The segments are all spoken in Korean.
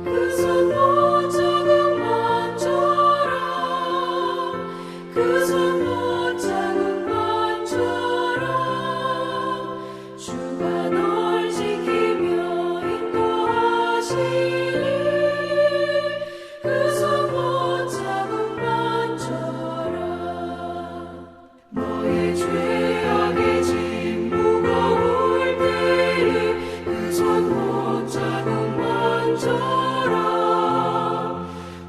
그 손 못잡은 만져라 그 손 못잡은 만져라 주가 널 지키며 인도하시니 그 손 못잡은 만져라 너의 죄악의 짐 무거울 때에 그 손 못잡은 만져라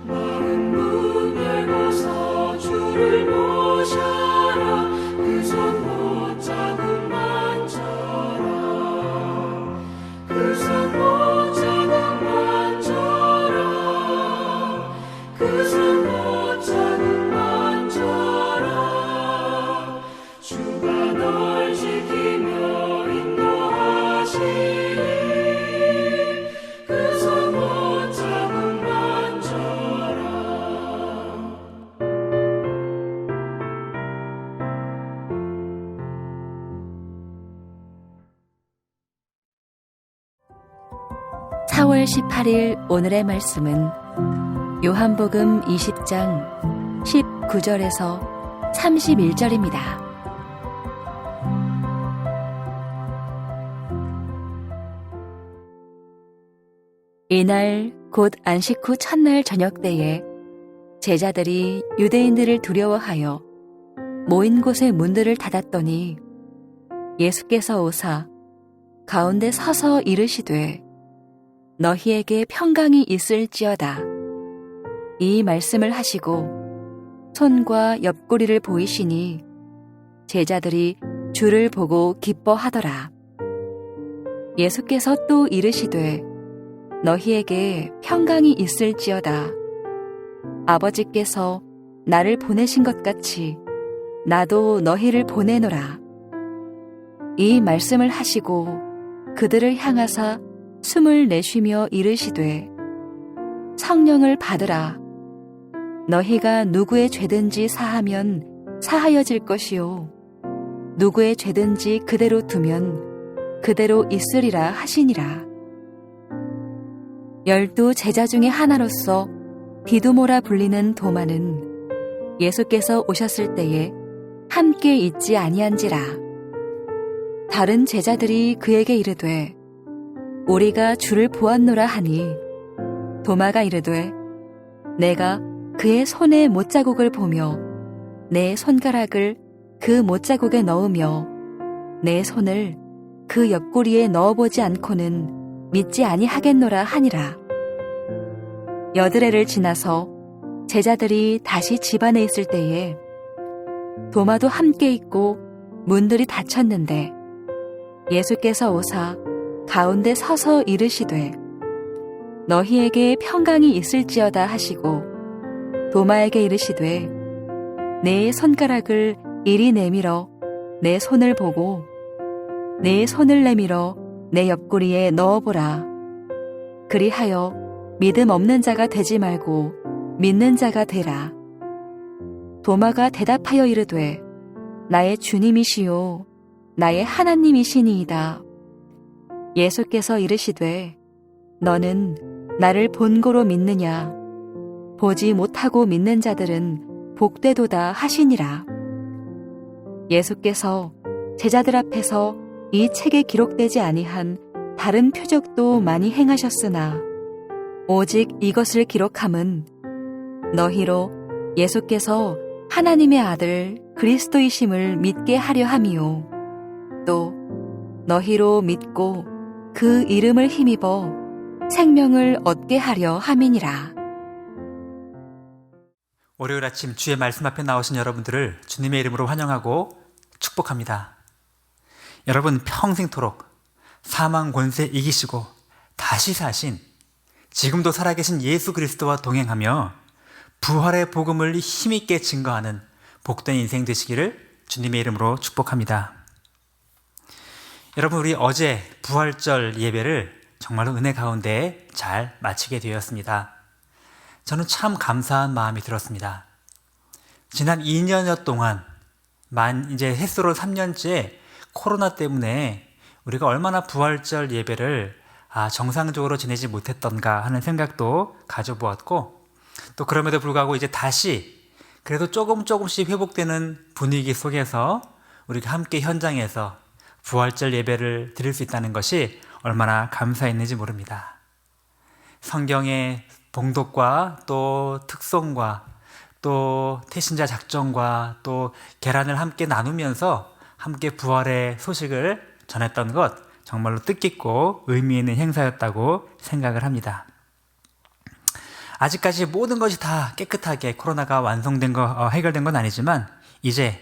마른 문 열고서 주를 모셔라 그 손 못잡은 만져라 그 손 못잡은 만져라 그 손 못잡은 만져라 주가 널 지키며 인도하시니 그 손 못잡은 만져라 4월 18일 오늘의 말씀은 요한복음 20장 19절에서 31절입니다. 이날 곧 안식 후 첫날 저녁 때에 제자들이 유대인들을 두려워하여 모인 곳의 문들을 닫았더니 예수께서 오사 가운데 서서 이르시되 너희에게 평강이 있을지어다. 이 말씀을 하시고 손과 옆구리를 보이시니 제자들이 주를 보고 기뻐하더라. 예수께서 또 이르시되 너희에게 평강이 있을지어다. 아버지께서 나를 보내신 것 같이 나도 너희를 보내노라. 이 말씀을 하시고 그들을 향하사 숨을 내쉬며 이르시되 성령을 받으라. 너희가 누구의 죄든지 사하면 사하여질 것이요 누구의 죄든지 그대로 두면 그대로 있으리라 하시니라. 12 제자 중에 하나로서 디두모라 불리는 도마는 예수께서 오셨을 때에 함께 있지 아니한지라. 다른 제자들이 그에게 이르되 우리가 주를 보았노라 하니 도마가 이르되 내가 그의 손에 못자국을 보며 내 손가락을 그 못자국에 넣으며 내 손을 그 옆구리에 넣어보지 않고는 믿지 아니하겠노라 하니라. 여드레를 지나서 제자들이 다시 집 안에 있을 때에 도마도 함께 있고 문들이 닫혔는데 예수께서 오사 가운데 서서 이르시되 너희에게 평강이 있을지어다 하시고 도마에게 이르시되 내 손가락을 이리 내밀어 내 손을 보고 내 손을 내밀어 내 옆구리에 넣어보라. 그리하여 믿음 없는 자가 되지 말고 믿는 자가 되라. 도마가 대답하여 이르되 나의 주님이시요 나의 하나님이시니이다. 예수께서 이르시되 너는 나를 본고로 믿느냐? 보지 못하고 믿는 자들은 복되도다 하시니라. 예수께서 제자들 앞에서 이 책에 기록되지 아니한 다른 표적도 많이 행하셨으나 오직 이것을 기록함은 너희로 예수께서 하나님의 아들 그리스도이심을 믿게 하려 함이요 또 너희로 믿고 그 이름을 힘입어 생명을 얻게 하려 함이니라. 월요일 아침 주의 말씀 앞에 나오신 여러분들을 주님의 이름으로 환영하고 축복합니다. 여러분 평생토록 사망 권세 이기시고 다시 사신 지금도 살아계신 예수 그리스도와 동행하며 부활의 복음을 힘있게 증거하는 복된 인생 되시기를 주님의 이름으로 축복합니다. 여러분 우리 어제 부활절 예배를 정말로 은혜 가운데 잘 마치게 되었습니다. 저는 참 감사한 마음이 들었습니다. 지난 2년여 동안 이제 햇수로 3년째 코로나 때문에 우리가 얼마나 부활절 예배를 정상적으로 지내지 못했던가 하는 생각도 가져보았고, 또 그럼에도 불구하고 이제 다시 그래도 조금씩 회복되는 분위기 속에서 우리가 함께 현장에서 부활절 예배를 드릴 수 있다는 것이 얼마나 감사했는지 모릅니다. 성경의 봉독과 또 특송과 또 태신자 작정과 또 계란을 함께 나누면서 함께 부활의 소식을 전했던 것, 정말로 뜻깊고 의미 있는 행사였다고 생각을 합니다. 아직까지 모든 것이 다 깨끗하게 코로나가 해결된 건 아니지만 이제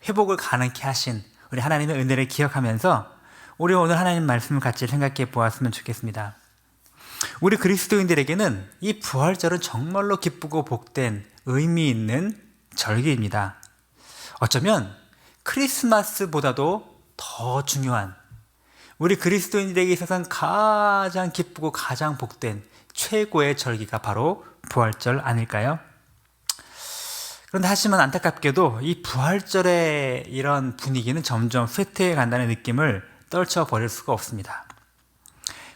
회복을 가능케 하신 우리 하나님의 은혜를 기억하면서 우리 오늘 하나님 말씀을 같이 생각해 보았으면 좋겠습니다. 우리 그리스도인들에게는 이 부활절은 정말로 기쁘고 복된 의미 있는 절기입니다. 어쩌면 크리스마스보다도 더 중요한, 우리 그리스도인들에게 있어서는 가장 기쁘고 가장 복된 최고의 절기가 바로 부활절 아닐까요? 그런데 하지만 안타깝게도 이 부활절의 이런 분위기는 점점 쇠퇴해 간다는 느낌을 떨쳐버릴 수가 없습니다.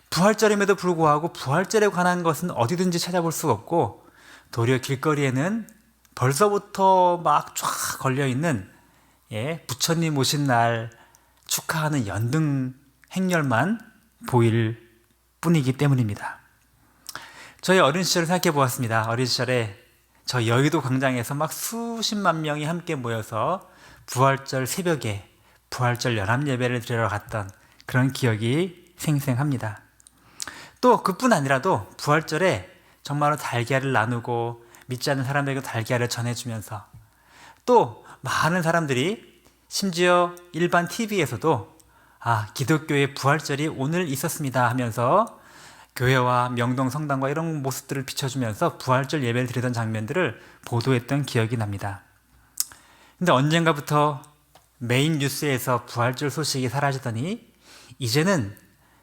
부활절임에도 불구하고 부활절에 관한 것은 어디든지 찾아볼 수가 없고, 도리어 길거리에는 벌써부터 막 쫙 걸려있는 부처님 오신 날 축하하는 연등 행렬만 보일 뿐이기 때문입니다. 저희 어린 시절을 생각해 보았습니다. 어린 시절에 저 여의도 광장에서 막 수십만 명이 함께 모여서 부활절 새벽에 부활절 연합 예배를 드리러 갔던 그런 기억이 생생합니다. 또 그뿐 아니라도 부활절에 정말로 달걀을 나누고 믿지 않는 사람들에게 달걀을 전해주면서, 또 많은 사람들이 심지어 일반 TV에서도 기독교의 부활절이 오늘 있었습니다 하면서 교회와 명동 성당과 이런 모습들을 비춰주면서 부활절 예배를 드리던 장면들을 보도했던 기억이 납니다. 근데 언젠가부터 메인 뉴스에서 부활절 소식이 사라지더니 이제는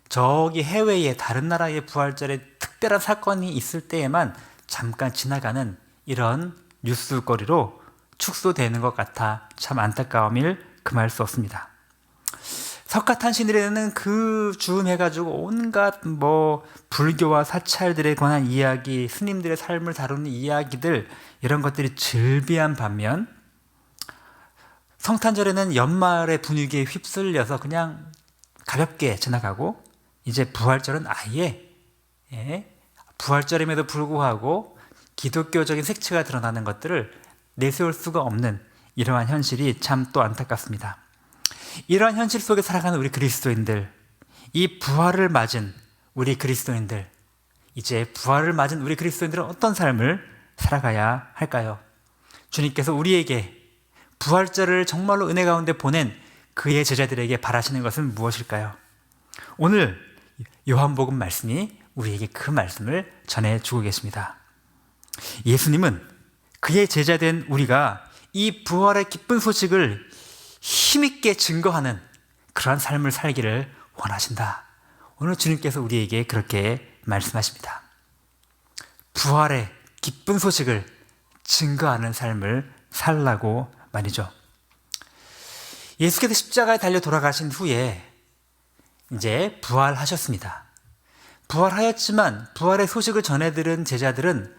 저기 해외의 다른 나라의 부활절에 특별한 사건이 있을 때에만 잠깐 지나가는 이런 뉴스거리로 축소되는 것 같아 참 안타까움을 금할 수 없습니다. 석가탄신일에는 그 즈음 해가지고 온갖 불교와 사찰들에 관한 이야기, 스님들의 삶을 다루는 이야기들, 이런 것들이 즐비한 반면 성탄절에는 연말의 분위기에 휩쓸려서 그냥 가볍게 지나가고, 이제 부활절은 아예 부활절임에도 불구하고 기독교적인 색채가 드러나는 것들을 내세울 수가 없는 이러한 현실이 참 또 안타깝습니다. 이러한 현실 속에 살아가는 우리 그리스도인들, 이 부활을 맞은 우리 그리스도인들, 이제 부활을 맞은 우리 그리스도인들은 어떤 삶을 살아가야 할까요? 주님께서 우리에게 부활절을 정말로 은혜 가운데 보낸 그의 제자들에게 바라시는 것은 무엇일까요? 오늘 요한복음 말씀이 우리에게 그 말씀을 전해주고 계십니다. 예수님은 그의 제자된 우리가 이 부활의 기쁜 소식을 힘있게 증거하는 그러한 삶을 살기를 원하신다. 오늘 주님께서 우리에게 그렇게 말씀하십니다. 부활의 기쁜 소식을 증거하는 삶을 살라고 말이죠. 예수께서 십자가에 달려 돌아가신 후에 이제 부활하셨습니다. 부활하였지만 부활의 소식을 전해들은 제자들은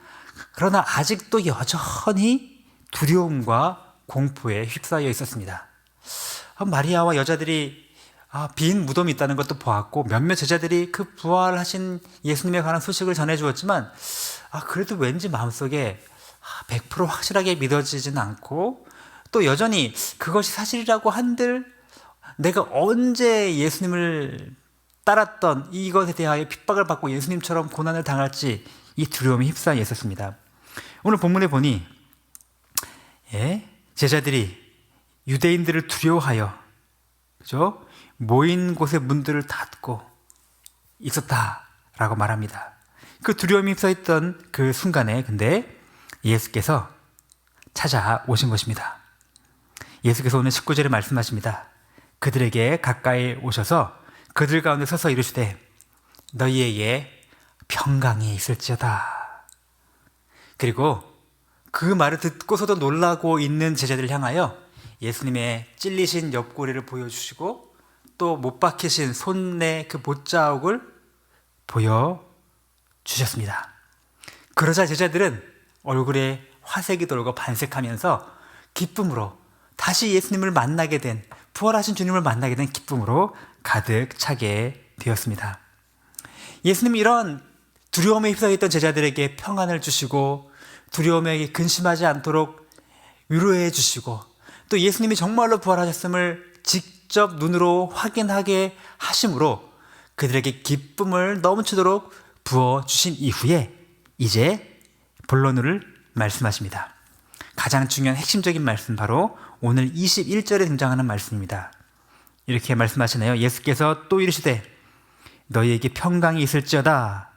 그러나 아직도 여전히 두려움과 공포에 휩싸여 있었습니다. 마리아와 여자들이 빈 무덤이 있다는 것도 보았고, 몇몇 제자들이 그 부활하신 예수님에 관한 소식을 전해주었지만 그래도 왠지 마음속에 100% 확실하게 믿어지지는 않고, 또 여전히 그것이 사실이라고 한들 내가 언제 예수님을 따랐던 이것에 대하여 핍박을 받고 예수님처럼 고난을 당할지 이 두려움이 휩싸여 있었습니다. 오늘 본문에 보니 제자들이 유대인들을 두려워하여 그죠? 모인 곳의 문들을 닫고 있었다라고 말합니다. 그 두려움이 휩싸였던 그 순간에 근데 예수께서 찾아오신 것입니다. 예수께서 오늘 19절에 말씀하십니다. 그들에게 가까이 오셔서 그들 가운데 서서 이르시되 너희에게 평강이 있을지어다. 그리고 그 말을 듣고서도 놀라고 있는 제자들을 향하여 예수님의 찔리신 옆구리를 보여주시고 또 못 박히신 손의 그 못자국을 보여주셨습니다. 그러자 제자들은 얼굴에 화색이 돌고 반색하면서 기쁨으로 다시 예수님을 만나게 된, 부활하신 주님을 만나게 된 기쁨으로 가득 차게 되었습니다. 예수님이 이런 두려움에 휩싸여 있던 제자들에게 평안을 주시고 두려움에 근심하지 않도록 위로해 주시고 또 예수님이 정말로 부활하셨음을 직접 눈으로 확인하게 하심으로 그들에게 기쁨을 넘치도록 부어주신 이후에 이제 본론을 말씀하십니다. 가장 중요한 핵심적인 말씀, 바로 오늘 21절에 등장하는 말씀입니다. 이렇게 말씀하시네요. 예수께서 또 이르시되 너희에게 평강이 있을지어다.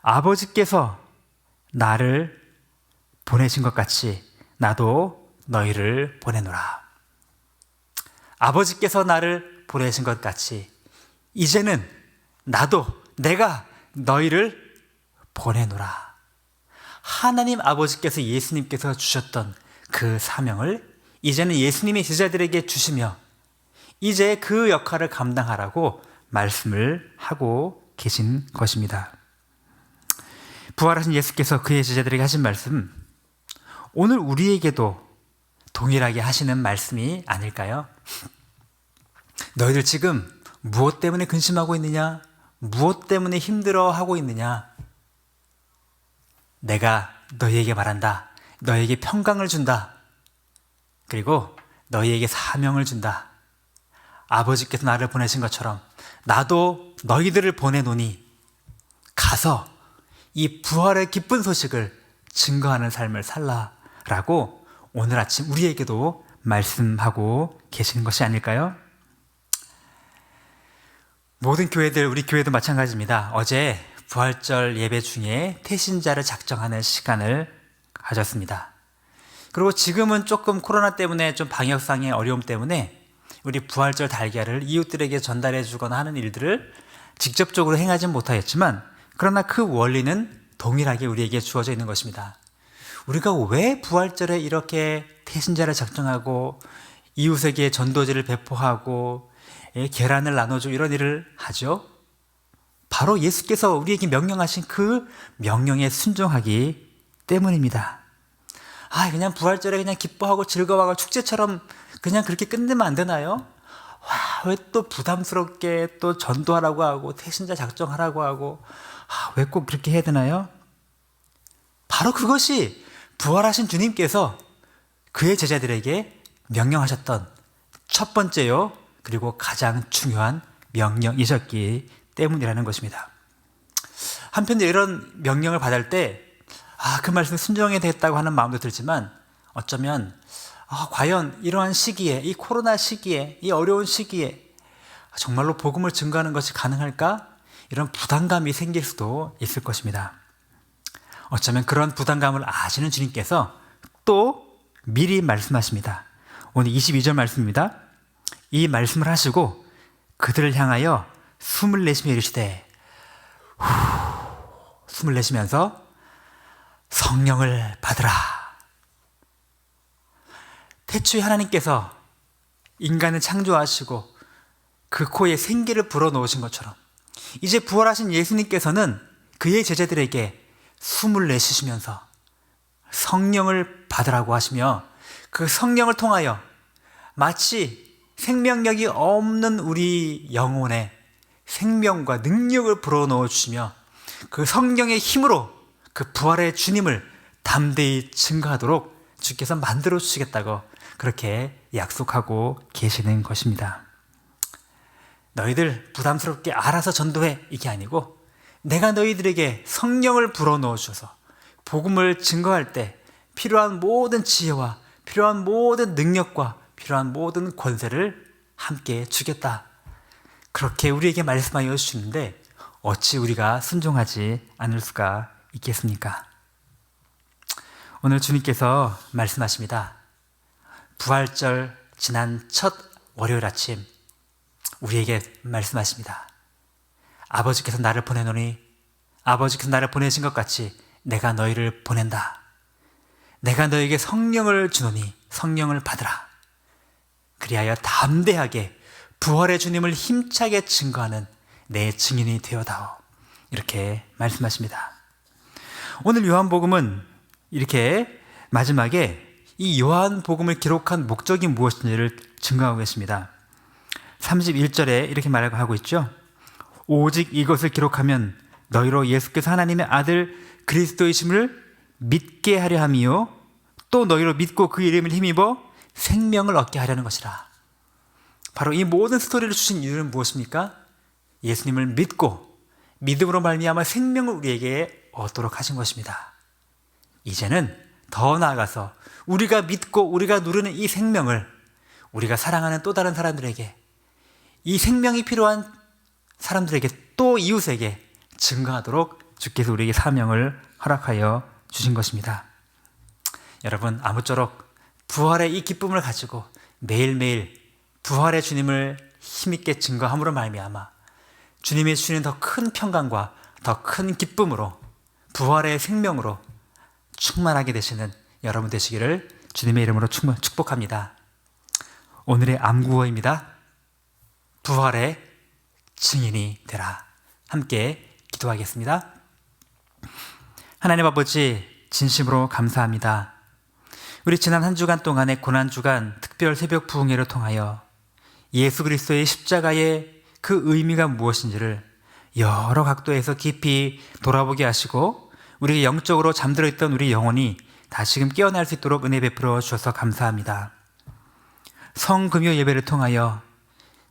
아버지께서 나를 보내신 것 같이 나도 너희를 보내노라. 아버지께서 나를 보내신 것 같이 이제는 내가 너희를 보내노라. 하나님 아버지께서 예수님께서 주셨던 그 사명을 이제는 예수님이 제자들에게 주시며 이제 그 역할을 감당하라고 말씀을 하고 계신 것입니다. 부활하신 예수께서 그의 제자들에게 하신 말씀, 오늘 우리에게도 동일하게 하시는 말씀이 아닐까요? 너희들 지금 무엇 때문에 근심하고 있느냐? 무엇 때문에 힘들어하고 있느냐? 내가 너희에게 말한다. 너희에게 평강을 준다. 그리고 너희에게 사명을 준다. 아버지께서 나를 보내신 것처럼 나도 너희들을 보내노니 가서 이 부활의 기쁜 소식을 증거하는 삶을 살라라고 오늘 아침 우리에게도 말씀하고 계시는 것이 아닐까요? 모든 교회들, 우리 교회도 마찬가지입니다. 어제 부활절 예배 중에 태신자를 작정하는 시간을 가졌습니다. 그리고 지금은 조금 코로나 때문에 좀 방역상의 어려움 때문에 우리 부활절 달걀을 이웃들에게 전달해 주거나 하는 일들을 직접적으로 행하진 못하였지만 그러나 그 원리는 동일하게 우리에게 주어져 있는 것입니다. 우리가 왜 부활절에 이렇게 태신자를 작정하고 이웃에게 전도지를 배포하고 계란을 나눠주고 이런 일을 하죠? 바로 예수께서 우리에게 명령하신 그 명령에 순종하기 때문입니다. 그냥 부활절에 그냥 기뻐하고 즐거워하고 축제처럼 그냥 그렇게 끝내면 안 되나요? 왜 또 부담스럽게 또 전도하라고 하고 태신자 작정하라고 하고 왜 꼭 그렇게 해야 되나요? 바로 그것이 부활하신 주님께서 그의 제자들에게 명령하셨던 첫 번째요, 그리고 가장 중요한 명령이셨기 때문이라는 것입니다. 한편으로 이런 명령을 받을 때 그 말씀에 순종해야 되겠다고 하는 마음도 들지만 어쩌면 과연 이러한 시기에, 이 코로나 시기에, 이 어려운 시기에 정말로 복음을 증거하는 것이 가능할까? 이런 부담감이 생길 수도 있을 것입니다. 어쩌면 그런 부담감을 아시는 주님께서 또 미리 말씀하십니다. 오늘 22절 말씀입니다. 이 말씀을 하시고 그들을 향하여 숨을 내쉬며 이르시되, 숨을 내쉬면서 성령을 받으라. 태초에 하나님께서 인간을 창조하시고 그 코에 생기를 불어넣으신 것처럼 이제 부활하신 예수님께서는 그의 제자들에게 숨을 내쉬시면서 성령을 받으라고 하시며 그 성령을 통하여 마치 생명력이 없는 우리 영혼에 생명과 능력을 불어넣어 주시며 그 성령의 힘으로 그 부활의 주님을 담대히 증거하도록 주께서 만들어 주시겠다고 그렇게 약속하고 계시는 것입니다. 너희들 부담스럽게 알아서 전도해, 이게 아니고 내가 너희들에게 성령을 불어넣어 주셔서 복음을 증거할 때 필요한 모든 지혜와 필요한 모든 능력과 필요한 모든 권세를 함께 주겠다. 그렇게 우리에게 말씀하여 주시는데 어찌 우리가 순종하지 않을 수가 있겠습니까? 오늘 주님께서 말씀하십니다. 부활절 지난 첫 월요일 아침 우리에게 말씀하십니다. 아버지께서 나를 보내노니 아버지께서 나를 보내신 것 같이 내가 너희를 보낸다. 내가 너에게 성령을 주노니 성령을 받으라. 그리하여 담대하게 부활의 주님을 힘차게 증거하는 내 증인이 되어다오. 이렇게 말씀하십니다. 오늘 요한복음은 이렇게 마지막에 이 요한복음을 기록한 목적이 무엇인지를 증거하고 계십니다. 31절에 이렇게 말하고 있죠. 오직 이것을 기록하면 너희로 예수께서 하나님의 아들 그리스도이심을 믿게 하려 함이요 또 너희로 믿고 그 이름을 힘입어 생명을 얻게 하려는 것이라. 바로 이 모든 스토리를 주신 이유는 무엇입니까? 예수님을 믿고 믿음으로 말미암아 생명을 우리에게 얻도록 하신 것입니다. 이제는 더 나아가서 우리가 믿고 우리가 누리는 이 생명을 우리가 사랑하는 또 다른 사람들에게, 이 생명이 필요한 사람들에게, 또 이웃에게 증거하도록 주께서 우리에게 사명을 허락하여 주신 것입니다. 여러분, 아무쪼록 부활의 이 기쁨을 가지고 매일매일 부활의 주님을 힘있게 증거함으로 말미암아 주님이 주시는 더 큰 평강과 더 큰 기쁨으로 부활의 생명으로 충만하게 되시는 여러분 되시기를 주님의 이름으로 축복합니다. 오늘의 암구어입니다. 부활의 증인이 되라. 함께 기도하겠습니다. 하나님 아버지, 진심으로 감사합니다. 우리 지난 한 주간 동안의 고난주간 특별 새벽 부흥회를 통하여 예수 그리스도의 십자가의 그 의미가 무엇인지를 여러 각도에서 깊이 돌아보게 하시고 우리 영적으로 잠들어 있던 우리 영혼이 다시금 깨어날 수 있도록 은혜 베풀어 주셔서 감사합니다. 성금요 예배를 통하여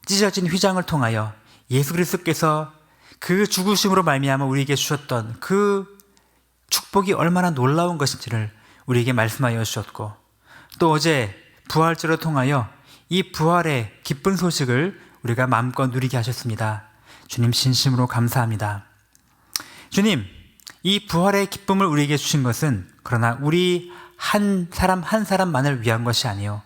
찢어진 휘장을 통하여 예수 그리스도께서 그 죽으심으로 말미암아 우리에게 주셨던 그 축복이 얼마나 놀라운 것인지를 우리에게 말씀하여 주셨고, 또 어제 부활절을 통하여 이 부활의 기쁜 소식을 우리가 마음껏 누리게 하셨습니다. 주님 진심으로 감사합니다. 주님, 이 부활의 기쁨을 우리에게 주신 것은 그러나 우리 한 사람 한 사람만을 위한 것이 아니요,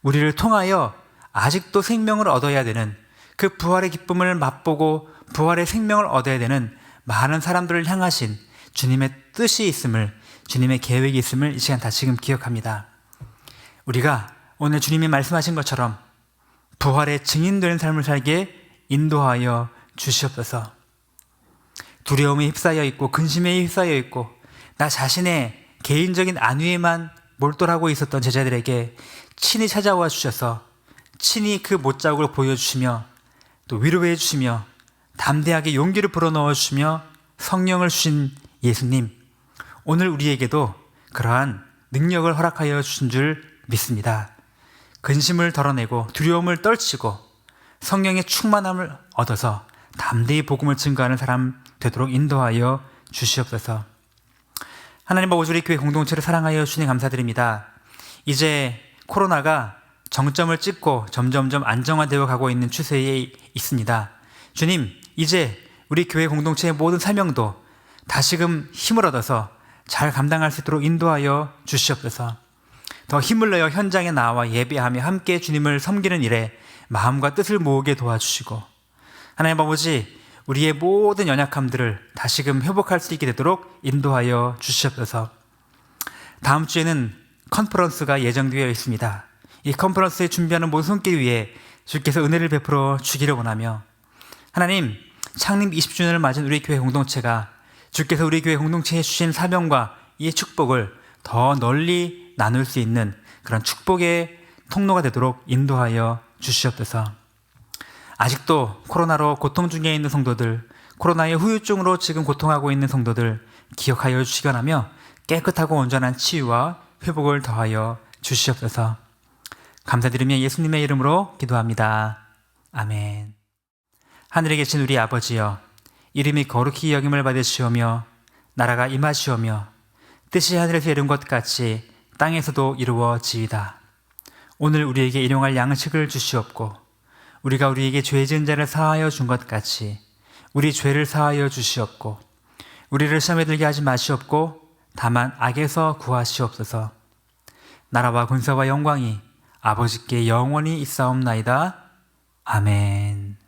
우리를 통하여 아직도 생명을 얻어야 되는, 그 부활의 기쁨을 맛보고 부활의 생명을 얻어야 되는 많은 사람들을 향하신 주님의 뜻이 있음을, 주님의 계획이 있음을 이 시간 다시금 기억합니다. 우리가 오늘 주님이 말씀하신 것처럼 부활의 증인되는 삶을 살게 인도하여 주시옵소서. 두려움에 휩싸여 있고 근심에 휩싸여 있고 나 자신의 개인적인 안위에만 몰두하고 있었던 제자들에게 친히 찾아와 주셔서 친히 그 못자국을 보여주시며 또 위로해 주시며 담대하게 용기를 불어넣어 주시며 성령을 주신 예수님, 오늘 우리에게도 그러한 능력을 허락하여 주신 줄 믿습니다. 근심을 덜어내고 두려움을 떨치고 성령의 충만함을 얻어서 담대히 복음을 증거하는 사람 되도록 인도하여 주시옵소서. 하나님 아버지, 우리 교회 공동체를 사랑하여 주시니 감사드립니다. 이제 코로나가 정점을 찍고 점점점 안정화되어 가고 있는 추세에 있습니다. 주님, 이제 우리 교회 공동체의 모든 사명도 다시금 힘을 얻어서 잘 감당할 수 있도록 인도하여 주시옵소서. 더 힘을 내어 현장에 나와 예배하며 함께 주님을 섬기는 일에 마음과 뜻을 모으게 도와주시고, 하나님 아버지, 우리의 모든 연약함들을 다시금 회복할 수 있게 되도록 인도하여 주시옵소서. 다음 주에는 컨퍼런스가 예정되어 있습니다. 이 컨퍼런스에 준비하는 모든 손길 위에 주께서 은혜를 베풀어 주기를 원하며, 하나님, 창립 20주년을 맞은 우리 교회 공동체가 주께서 우리 교회 공동체에 주신 사명과 이 축복을 더 널리 나눌 수 있는 그런 축복의 통로가 되도록 인도하여 주시옵소서. 아직도 코로나로 고통 중에 있는 성도들, 코로나의 후유증으로 지금 고통하고 있는 성도들 기억하여 주시기 바라며 깨끗하고 온전한 치유와 회복을 더하여 주시옵소서. 감사드리며 예수님의 이름으로 기도합니다. 아멘. 하늘에 계신 우리 아버지여, 이름이 거룩히 여김을 받으시오며 나라가 임하시오며 뜻이 하늘에서 이룬 것 같이 땅에서도 이루어지이다. 오늘 우리에게 일용할 양식을 주시옵고 우리가 우리에게 죄 지은 자를 사하여 준 것 같이 우리 죄를 사하여 주시옵고 우리를 시험에 들게 하지 마시옵고 다만 악에서 구하시옵소서. 나라와 권세와 영광이 아버지께 영원히 있사옵나이다. 아멘.